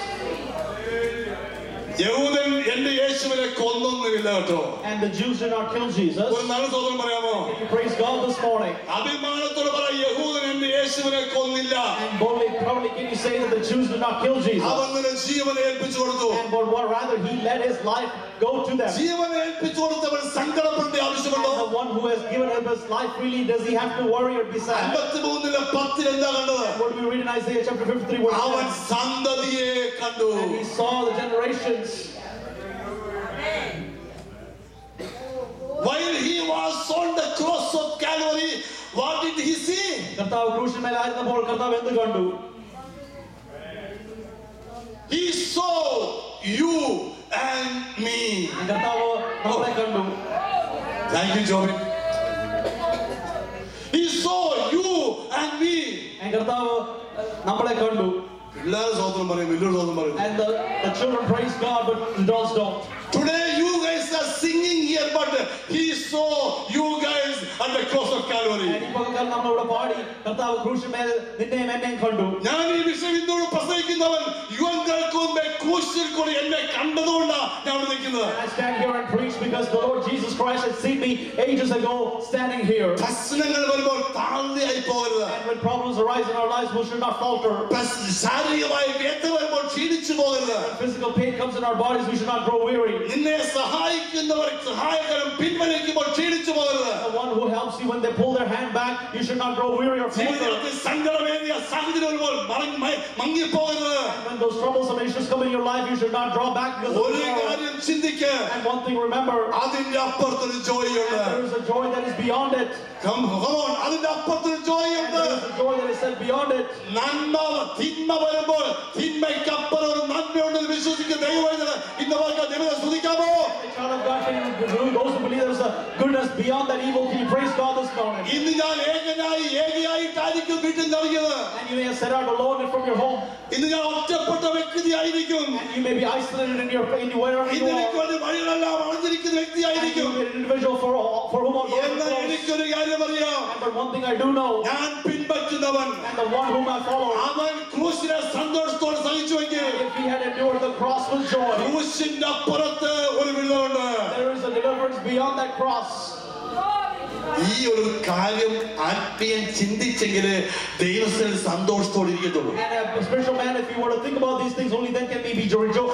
യഹൂദൻ എന്റെ യേശുവിനെ കൊന്നൊന്നുമില്ല കേട്ടോ. And the Jews did not kill Jesus. ഒരു നല്ല സ്തോത്രം പറയാമോ? Can you praise God this morning? അഭിമാനത്തോടെ പറ, യഹൂദൻ എന്റെ യേശുവിനെ കൊന്നില്ല. And boldly, proudly can you say that the Jews did not kill Jesus? അവൻ നിന്നെ ജീവനെ ഏൽപ്പിച്ചു കൊടുത്തു. And but what rather he let his life go to them. ജീവനെ ഏൽപ്പിച്ചു കൊടുത്തവൻ സങ്കടപ്പെടേണ്ട ആവശ്യമുണ്ടോ? The one who has given him his life freely, does he have to worry or be sad? 53:10 എന്താ കണ്ടത്? What do we read in Isaiah chapter 53 verse 10? അവൻ സന്തതിയെ കണ്ടു. And he saw the generations. While he was on the cross of Calvary, what did he see? കർത്താവ് ക്രൂശിന്മേലായിരുന്നപ്പോൾ കർത്താവ് എന്ത് കണ്ടു? He saw you and me. കർത്താവ് നമ്മളെ കണ്ടു. Thank you, Joby. He saw you and me. കർത്താവ് നമ്മളെ കണ്ടു. എല്ലാവരും സ്വന്തം പറയും, വലിയൊരു സ്വന്തം പറയും. And the children praise God, but the adults don't. Today you guys are singing here, but he saw you guys at the cross of Calvary. And ഇപ്പോൾ നമ്മളിവിടെ പാടി കർത്താവ് ക്രൂശിന്മേൽ നിന്നെയും എന്നെയും കണ്ടു. ഞാൻ ഈ വിഷയം ഇന്നോട് പ്രസംഗിക്കുന്നവൻ യുവങ്ങൾക്ക് മുമ്പേ ക്രൂശിൽ കൂടി എന്നെ കണ്ടതുകൊണ്ടാണ് ഞാൻ ഇവിടെ നിൽക്കുന്നത്. I stand here and preach because the Lord Jesus Christ had seen me ages ago standing here. പ്രശ്നങ്ങൾ വരുമ്പോൾ താഴ്ന്നയായി പോകരുത്. And when problems arise in our lives, we should not falter. ശാരീരികമായ വേദന വരുമ്പോൾ ക്ഷീണിച്ചു പോകരുത്. When physical pain comes in our bodies, we should not grow weary. നിന്നെ സഹായിക്കുന്നവർ സഹായകരം പിൻവലിക്കുമ്പോൾ ക്ഷീണിച്ചു പോകരുത്. The one who helps you when they pull their hand back, you should not grow weary or falter. ജീവിതത്തിൽ സങ്കടമേറിയ സാഹചര്യം വരുമ്പോൾ മങ്ങിപ്പോകരുത്. When those troublesome issues come in your life, you should not draw back because of ഒരു sorrow. കാര്യം ചിന്തിക്ക്. And one thing remember, അതിന്റെ അപ്പുറത്തൊരു ജോയിയുണ്ട്. there is a joy that is beyond it. Come on, അതിന്റെ അപ്പുറത്തൊരു ജോയിയുണ്ട്. There is a joy that is set beyond it. തിന്മ വരുമ്പോൾ തിന്മയ്ക്കപ്പുറം ഒരു നന്മയുണ്ടെന്ന് വിശ്വസിക്കുന്ന ദൈവവേദന ഇന്ന് വായിക്കാൻ ദൈവത്തെ സ്തുതിക്കാമോ? Child of God, can you those who believe there is a goodness beyond that evil, can you praise God this morning? ഇന്ന് ഞാൻ ഏകയായിട്ടായിരിക്കും വീട്ടിൽ നിറങ്ങിയത്. And you may have set out alone from your home. ഇന്ന് ഞാൻ ഒറ്റപ്പെട്ട വ്യക്തിയായിരിക്കും. And you may be isolated in wherever you ഇന്ന് are. എനിക്ക് വേണ്ടി വഴികളെല്ലാം അടഞ്ഞിരിക്കുന്ന And വ്യക്തിയായിരിക്കും. you may be an individual for whom all God എന്നാൽ is. എനിക്കൊരു കാര്യം അറിയാം. But one thing I do know, ഞാൻ പിൻപറ്റുന്നവൻ and the one whom I follow, അവൻ ക്രൂശിനെ സന്തോഷത്തോടെ സഹിച്ചുവെങ്കിൽ if he had endured the cross with joy, ക്രൂശിന്റെ അപ്പുറത്ത് ഒരു വിടുതലുണ്ട്. there is a deliverance beyond that cross. ഈ ഒരു കാര്യം ആത്മീയം ചിന്തിച്ചെങ്കിൽ ദൈവത്തിൽ സന്തോഷത്തോടെ ഇരിക്കത്തുള്ളൂ. And a spiritual man, if you were to think about these things, only then can we be joyful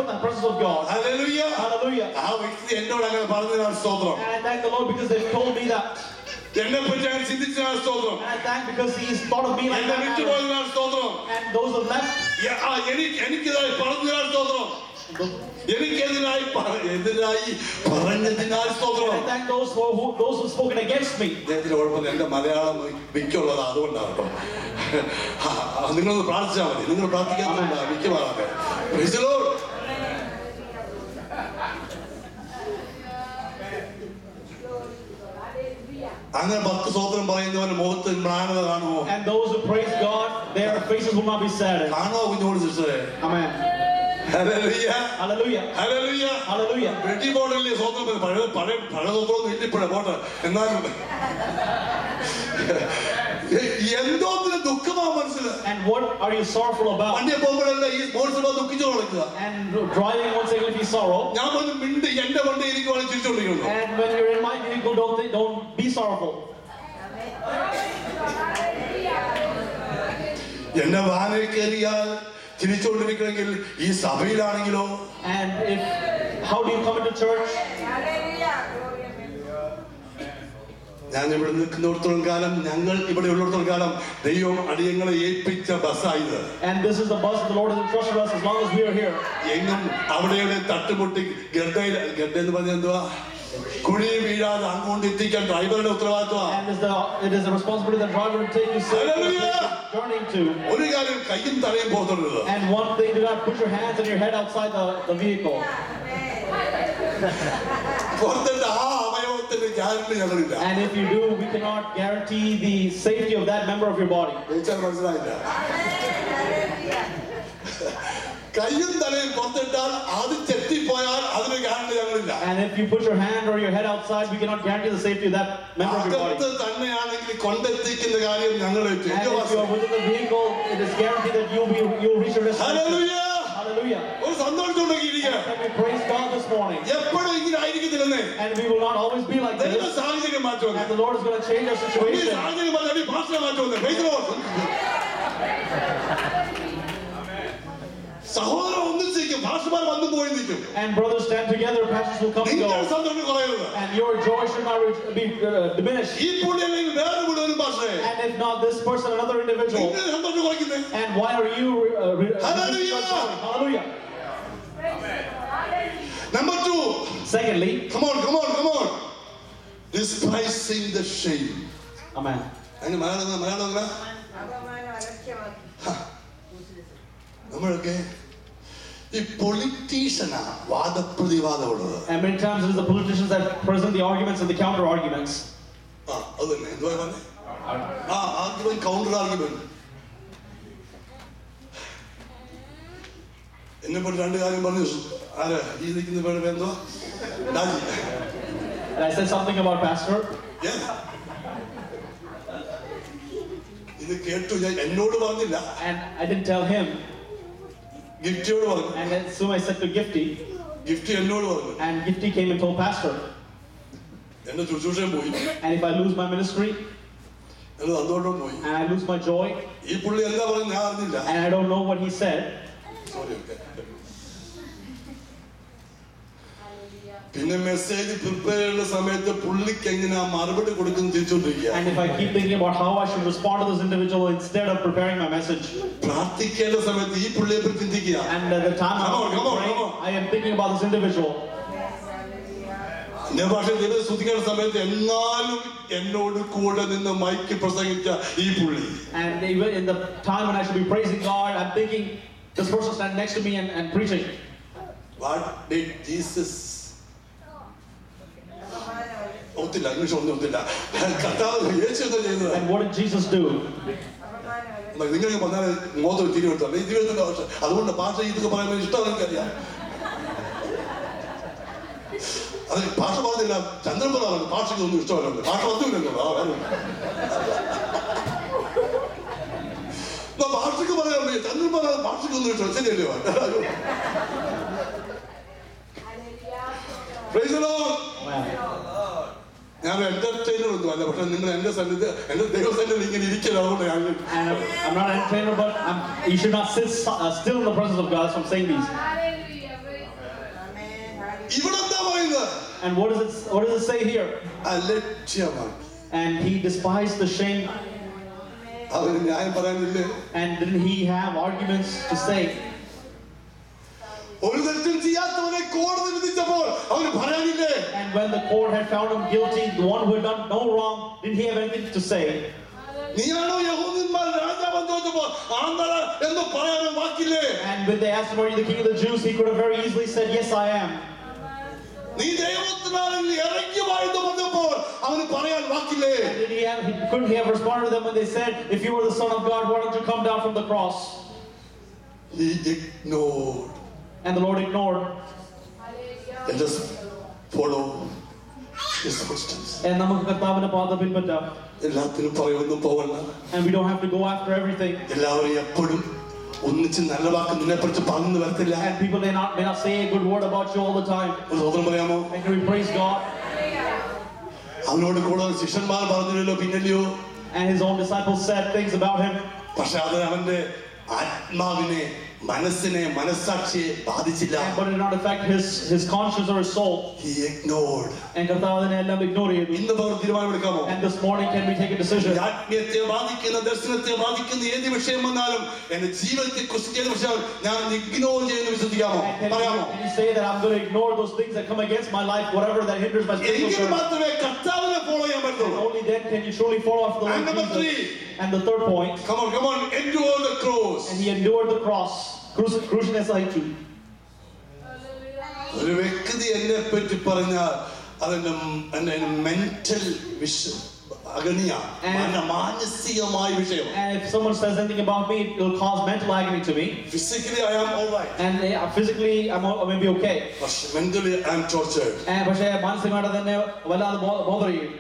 in the presence of God. Hallelujah. Hallelujah. ആ വ്യക്തി എന്നോട് അങ്ങനെ പറഞ്ഞതിനാണ് സ്തോത്രം. And I thank the Lord because they told me that. എന്നെ പറ്റി അങ്ങനെ ചിന്തിച്ചതിനാണ് സ്തോത്രം. And I thank because He's thought of me like എന്നെ that. വിട്ടുപോയതിനാണ് സ്തോത്രം. And those who left, എനിക്കെതിരായി പറഞ്ഞതിനാണ് സ്തോത്രം. എനിക്കെതിരായി പറഞ്ഞതിനാൽ സ്തോത്രം. and I thank those who spoken against me. അദ്ദേഹത്തിന് കുഴപ്പമില്ല, എന്റെ മലയാളം മിക്കുള്ളത് അതുകൊണ്ടാണ് കേട്ടോ. നിങ്ങളൊന്ന് പ്രാർത്ഥിച്ചാൽ മതി. നിങ്ങൾ പ്രാർത്ഥിക്കാത്തതുകൊണ്ടാണ് മിക്കവാറൊക്കെ. Praise the Lord. അങ്ങനെ 10 സ്തോത്രം പറയുന്നവന്റെ മുഖത്ത് മ്ലാനത കാണുമോ? And those who praise God, their faces will not be sad. കാണുമോ കുഞ്ഞോട് സിസ്റ്ററെ? Amen. Hallelujah. Hallelujah. Hallelujah. Hallelujah. വെട്ടി ബോർഡല്ലേ സ്തോത്രം. പഴയ സ്തോത്രമൊന്നും ഇല്ലിപ്പോഴേ പോട്ടെ. എന്നാലും എന്തോത്തിന് ദുഃഖമാ മനസ്സിൽ. And what are you sorrowful about? വണ്ടിയെ പോകുമ്പോഴല്ല ഈ മോൾസിൽ ദുഃഖിച്ചു കൊടുക്കുക. And driving once again if you sorrow. ഞാൻ പറഞ്ഞു മിണ്ട് എന്റെ വണ്ടി ഇരിക്കുവാണെങ്കിൽ ചിരിച്ചോണ്ടിരിക്കുന്നു. And when you're in my vehicle, don't be sorrowful. എന്നെ വാനിൽ കയറിയാൽ ചിരിച്ചോണ്ടിരിക്കണമെങ്കിൽ ഈ സഭയിലാണെങ്കിലോ. And how do you come into church? ഞാൻ ഇവിടെ നിൽക്കുന്നിടത്തോളം കാലം, ഞങ്ങൾ ഇവിടെ ഉള്ളിടത്തോളം കാലം ദൈവം അടിയങ്ങളെ ഏൽപ്പിച്ച ബസ്സായത്. And this is the bus the Lord has entrusted us as long as we are here. എങ്ങും അവിടെയുടെ തട്ടുമുട്ടി ഗഡ്ഡ എന്ന് പറഞ്ഞാൽ എന്തുവാ? കുഴി വീഴാതെ അങ്ങോട്ട് എത്തിക്കാൻ ഡ്രൈവറുടെ ഉത്തരവാദിത്വമാണ്. And it is the responsibility of the driver to take you safely journeying to. ഒരു കാര്യം കയ്യും തലയും പോകരുത്. And one thing, do not put your hands and your head outside the vehicle. പുറത്തിട്ട് ആ അവയവത്തിന്റെ guarantee ഞങ്ങളില്ല. And if you do, we cannot guarantee the safety of that member of your body. മനസ്സിലായില്ല? കയ്യും തലയും പുറത്തിട്ടാൽ അത് ചെത്തിപ്പോയാൽ അതിന് guarantee ഞങ്ങളില്ല. And if you put your hand or your head outside, we cannot guarantee the safety of that member of your body. അകത്ത് തന്നെയാണെങ്കിൽ കൊണ്ടെത്തിക്കുന്ന കാര്യം ഞങ്ങൾ And if you are within the vehicle, it is guaranteed that you'll reach your destination. Hallelujah. Hallelujah. ഒരു സന്തോഷമുണ്ടെങ്കിൽ Can we praise God this morning? എപ്പോഴും ഇങ്ങനെ ആയിരിക്കത്തില്ലെന്നേ. And we will not always be like this. സാഹചര്യം മാറ്റം. And the Lord is going to change our situation. സാഹചര്യം മാറ്റി ഭാഷ മാറ്റം. സഹോദരൻ ഒന്നിച്ചേക്കും, ഭാഷമാർ വന്നു പോയി നിൽക്കും. And brothers stand together, pastors will come and go. സന്തോഷം കുറയരുത്. And your joy should not be diminished. ഈ പുള്ളി അല്ലെങ്കിൽ വേറെ മുഴുവനും ഭാഷയെ. And if not this person, another individual. സന്തോഷം കുറയ്ക്കുന്നേ. And why are you? Hallelujah. Hallelujah. Number 2. Secondly, come on. Despising the shame. Amen. അതിന് മലയാളം നമ്മളൊക്കെ ഈ പൊളിറ്റീഷ്യനാ വാദപ്രതിവാദമുള്ളത്. And many times it is the politicians that present the arguments and the counter arguments. അത് തന്നെ എന്തുവാ പറഞ്ഞേ? Argument counter argument. എന്നെ പറ്റി രണ്ട് കാര്യം പറഞ്ഞു. ആരാ ഈ നിൽക്കുന്ന പേര് എന്തുവാ? ഡാജി. And I said something about pastor. ഇത് കേട്ടു ഞാൻ എന്നോട് പറഞ്ഞില്ല. And I didn't tell him. ഗിഫ്റ്റിയോട് പറഞ്ഞു. And then soon I said to Gifty. Gifty എന്നോട് പറഞ്ഞു. And Gifty came and told pastor. എന്റെ ശുശ്രൂഷയും പോയി. And if I lose my ministry. എന്റെ സന്തോഷം പോയി. And I lose my joy. ഈ പുള്ളി എന്താ പറയുന്നത് ഞാൻ അറിഞ്ഞില്ല. And I don't know what he said. Sorry. പിന്നെ മെസ്സേജ് പ്രിപ്പയർ ചെയ്യുന്ന സമയത്ത് പുള്ളിക്ക് എങ്ങനെ മറുപടി കൊടുക്കുന്നു തിരിച്ചോണ്ടിരിക്കുക. And if I keep thinking about how I should respond to this individual instead of preparing my message. പ്രാർത്ഥിക്കേണ്ട സമയത്ത് ഈ പുള്ളിയെ പറ്റി ചിന്തിക്കുക. And at the time I am thinking about this individual. ഞാൻ ഭാഷ ദൈവത്തെ സ്തുതിക്കേണ്ട സമയത്ത് എന്നാലും എന്നോട് കൂടെ നിന്ന് മൈക്ക് പ്രസംഗിച്ച ഈ പുള്ളി. And even in the time when I should be praising God, I'm thinking this person standing next to me and preaching. What did Jesus? ഒത്തില്ല ഇംഗ്ലീഷ് ഒന്നും ഒത്തില്ല. കർത്താവ് യേശു എന്താ ചെയ്തത്? And what did Jesus do? നിങ്ങൾക്ക് പറഞ്ഞാൽ മോദം തിരിവെടുത്തല്ല ഈ തിരുവെടുത്തിന്റെ ഭാഷ. അതുകൊണ്ട് ഭാഷ ഇതൊക്കെ പറയാൻ ഇഷ്ടം എനിക്കറിയാം. അത് ഭാഷ പറഞ്ഞില്ല. ചന്ദ്രൻ പറഞ്ഞു ഭാഷയ്ക്ക് ഒന്നും ഇഷ്ടമല്ല. ഭാഷ വന്നില്ലല്ലോ. ഭാഷയ്ക്ക് പറയാറുണ്ട്. ചന്ദ്രൻ പറഞ്ഞാൽ ഭാഷയ്ക്ക് ഒന്നും ഇഷ്ടം ശരിയല്ലേ? ഞാൻ എന്റർടൈനർ ഒന്നും അല്ല. പക്ഷെ നിങ്ങൾ എന്റെ സന്നിധി എന്റെ ദൈവസന്നിധി ഇങ്ങനെ ഇരിക്കലാണ്. I'm not an entertainer, but you should not sit still in the presence of God. So I'm saying these. ഇവിടെ എന്താ പറയുന്നത്? And what does it say here? അലക്ഷ്യമാണ്. And he despised the shame. അവന് ന്യായം പറയാനില്ലേ? And didn't he have arguments to say? ഒരു തെറ്റും ചെയ്യാത്തവനെ കോടതി വിധിച്ചപ്പോൾ അവന് പറയാനില്ലേ? And when the court had found him guilty, the one who had done no wrong, didn't he have anything to say? നീയാണോ യഹൂദന്മാർ രാജാവെന്ന് ചോദിച്ചപ്പോൾ ആന്താള എന്ന് പറയാനും വാക്കില്ലേ? And when they asked him, "Are you the king of the Jews?" he could have very easily said, "Yes, I am." നീ ദൈവത്തിനാണെങ്കിൽ ഇറങ്ങി വാഴുന്നു പറഞ്ഞപ്പോൾ അവന് പറയാൻ വാക്കില്ലേ? Couldn't he have responded to them when they said, "If you were the Son of God, why don't you come down from the cross?" He ignored. And the Lord ignored. Let us follow his footsteps. And നമുക്ക് കർത്താവിന്റെ പാത പിൻപറ്റാം. എല്ലാത്തിനും പറയുന്നു പോകണ്ട. And we don't have to go after everything. എല്ലാവരും എപ്പോഴും ഒന്നിച്ച് നല്ല വാക്ക് നിന്നെക്കുറിച്ച് പറഞ്ഞു വരത്തില്ല. And people may not say a good word about you all the time. സ്വതന്ത്രം പറയാമോ? And can we praise God? അവനോട് കൂടെ ശിഷ്യന്മാർ പറഞ്ഞില്ലല്ലോ പിന്നല്ലയോ? And his own disciples said things about him. പക്ഷെ അത് അവന്റെ ആത്മാവിനെ മനസ്സിനെ മനസ്സാക്ഷിയെ ബാധിച്ചില്ല. But it did not affect his conscience or his soul. He ignored. And കർത്താവ് അതിനെല്ലാം ഇഗ്നോർ ചെയ്തു. ഇന്ന് പകൽ തീരുമാനമെടുക്കാമോ? And this morning can we take a decision? ആത്മീയത്തെ ബാധിക്കുന്ന ദർശനത്തെ ബാധിക്കുന്ന ഏത് വിഷയം വന്നാലും എന്റെ ജീവിതത്തെ കുറിച്ച് ഏത് വിഷയം ഞാൻ ഇഗ്നോർ ചെയ്യുന്നു വിശ്വസിക്കാമോ? പറയാമോ? Can you say that I'm going to ignore those things that come against my life, whatever that hinders my spiritual എങ്കിൽ journey? മാത്രമേ കർത്താവിനെ ഫോളോ ചെയ്യാൻ പറ്റുള്ളൂ. Only then can you truly follow after the Lord And number Jesus. 3. And the third point. Come on, endure the cross. And he endured the cross. Crucifixion സഹിച്ചു. ഒരു വ്യക്തി എന്നെ പറ്റി പറഞ്ഞാൽ അതിന്റെ മെന്റൽ മാനസികമായ വിഷയം. And if someone says anything about me, it will cause mental agony to me. Physically I am all right. And physically I may be okay. But mentally I am tortured. പക്ഷേ മാനസികമായിട്ട് തന്നെ വല്ലാതെ bother ചെയ്യും.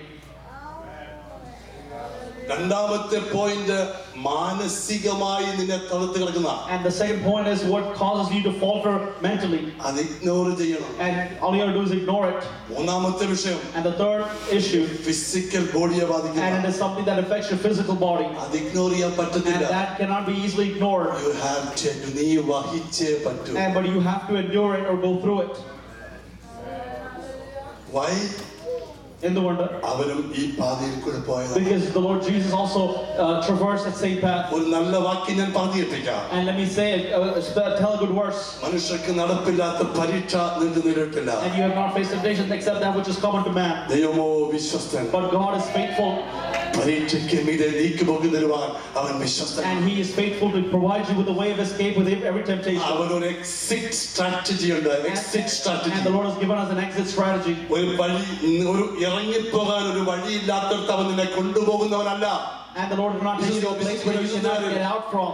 രണ്ടാമത്തെ point മാനസികമായി നിന്നെ തളർത്തി കിടക്കുന്ന. And the second point is what causes you to falter mentally. അത് ഇഗ്നോർ ചെയ്യണം. And all you have to do is ignore it. മൂന്നാമത്തെ വിഷയം. And the third issue. Physical body ബാധിക്കുന്ന. And it is something that affects your physical body. അത് ignore ചെയ്യാൻ പറ്റത്തില്ല. And that cannot be easily ignored. You have to നീ വഹിച്ചേ പറ്റൂ. But you have to endure it or go through it. Why? എന്തുകൊണ്ട്? അവരും ഈ പാതയിൽ കൂടെ പോയതാണ്. Because the Lord Jesus also traversed that same path. ഒരു നല്ല വാക്യം ഞാൻ പറഞ്ഞേൽപ്പിക്കാം. And let me say it, tell a good verse. മനുഷ്യർക്ക് നടപ്പില്ലാത്ത പരീക്ഷ നിന്റെ നേരിട്ടില്ല. And you have not faced temptations except that which is common to man. ദൈവമോ വിശ്വസ്തൻ. But God is faithful. പരീക്ഷയ്ക്ക് മീതെ നീക്കുപോക്കി തരുവാൻ അവൻ വിശ്വസ്തൻ. And he is faithful to provide you with a way of escape with every temptation. അവനൊരു exit strategy ഉണ്ട്. Exit strategy. And the Lord has given us an exit strategy. ഒരു ഇറങ്ങിപ്പോകാൻ ഒരു വഴിയില്ലാത്തടത്ത് അവൻ നിന്നെ കൊണ്ടുപോകുന്നവനല്ല. And the Lord will not take you to a place where you cannot get out from.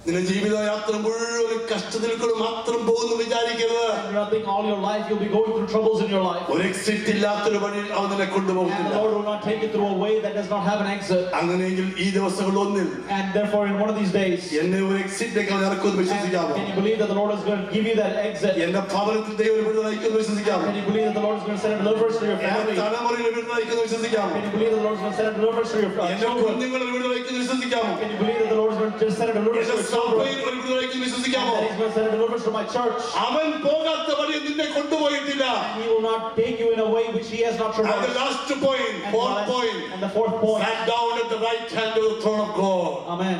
നിന്റെ ജീവിതയാത്ര മുഴുവൻ കഷ്ടത്തിൽ കൂടെ മാത്രം പോകുന്നു വിചാരിക്കരുത്. You don't think all your life you'll be going through troubles in your life. ഒരു എക്സിറ്റ് ഇല്ലാത്തൊരു വഴി അവൻ നിന്നെ കൊണ്ടുപോകുന്നില്ല. And the Lord will not take you through a way that does not have an exit. അങ്ങനെയെങ്കിൽ ഈ ദിവസങ്ങളൊന്നിൽ And therefore in one of these days, എന്നെ ഒരു എക്സിറ്റിലേക്ക് അവൻ ഇറക്കുമെന്ന് വിശ്വസിക്കാമോ? can you believe that the Lord is going to give you that exit? എന്റെ ഭവനത്തിൽ ദൈവം ഒരു വിടുതൽ അയക്കുമെന്ന് വിശ്വസിക്കാമോ? Can you believe that the Lord is going to send a deliverance to your family? എന്റെ തലമുറയിൽ ഒരു വിടുതൽ അയക്കുമെന്ന് വിശ്വസിക്കാമോ? Can you believe that the Lord is going to send a deliverance to your എന്റെ children? കുഞ്ഞുങ്ങളിൽ ഒരു വിടുതൽ അയക്കുമെന്ന് വിശ്വസിക്കാമോ? Can you believe that the Lord is going to send a deliverance to എന്റെ your children? സഭയിൽ ഒരു വിടുതൽ അയക്കുമെന്ന് വിശ്വസിക്കാമോ? And that He's going to send a deliverance to my church. അവൻ പോകാത്ത വഴി നിന്നെ കൊണ്ടുപോയിട്ടില്ല. And He will not take you in a way which He has not And the traversed. last point, fourth point, And the fourth point. sat down at the right hand of the throne of God. Amen.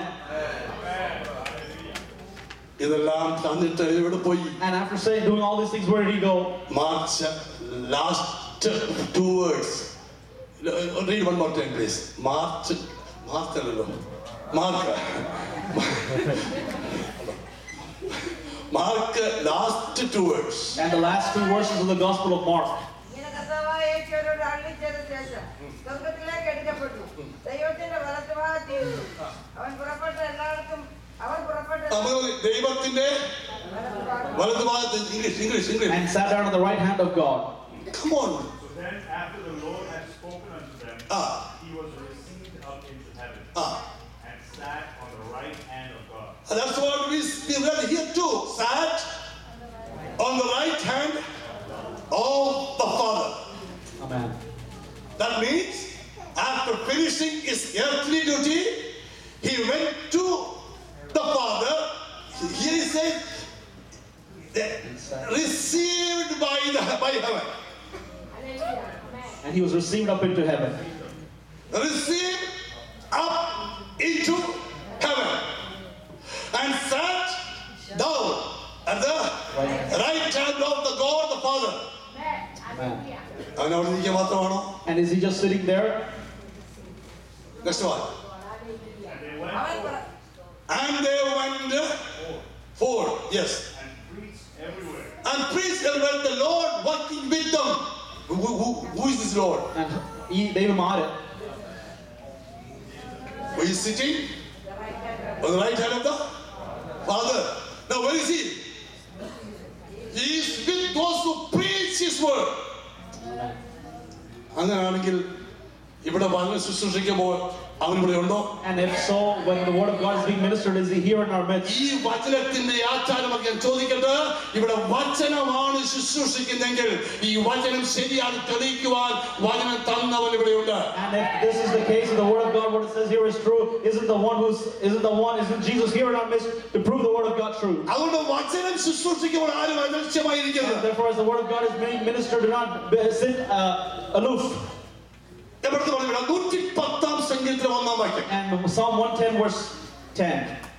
ഇതെല്ലാം തന്നിട്ട് ഇവിടെ പോയി. And after saying, doing all these things, where did He go? Mark last 2 words. Read one more time, please. Mark last 2 words. And the last 2 verses of the Gospel of Mark. ദൈവത്തിന്റെ വലതുഭാഗത്ത് English. And sat down on the right hand of God. Come on. So then after the Lord had spoken unto them, he was received up into heaven and sat on the right hand of God. That's what we read here too. Sat on the right hand of the Father. Amen. That means after finishing his earthly duty, he went to the Father. Here he says, received by heaven. And he was received up into heaven. Received up into heaven. And sat down at the right hand of the God the Father. Amen. And is he just sitting there? Next one. And they went And they went forward. Yes. and preached everywhere. And preached everywhere, the Lord working with them. Who is this Lord? And they were martyred. Who is sitting on the right hand of the Father. Now where is he? He is with those who preach his word. അങ്ങനെയാണെങ്കിൽ ഇവിടെ വചനം ശുശ്രൂഷിക്കുമ്പോൾ അവൻ ഇവിടെ ഉണ്ടോ? And if so, when the word of God is being ministered, is he here in our midst? ഈ വചനത്തിന്റെ ആചാരമൊക്കെ ഞാൻ ചോദിക്കട്ടെ, ഇവിടെ വചനമാണ് ശുശ്രൂഷിക്കുന്നെങ്കിൽ ഈ വചനം ശരിയാണ് തെളിയിക്കുവാൻ വചനം തന്നവൻ ഇവിടെയുണ്ട്. And if this is the case, and the word of God, what it says here is true, isn't Jesus here in our midst to prove the word of God true? അതുകൊണ്ട് വചനം ശുശ്രൂഷിക്കുമ്പോൾ ആരും അലക്ഷ്യമായിരിക്കരുത്. And therefore, as the word of God is being ministered, do not sit aloof. എവിടുത്തെ പറഞ്ഞു 110 സംഗീതത്തിലെ 1-ാം വാക്യം. And Psalm 110 verse 10.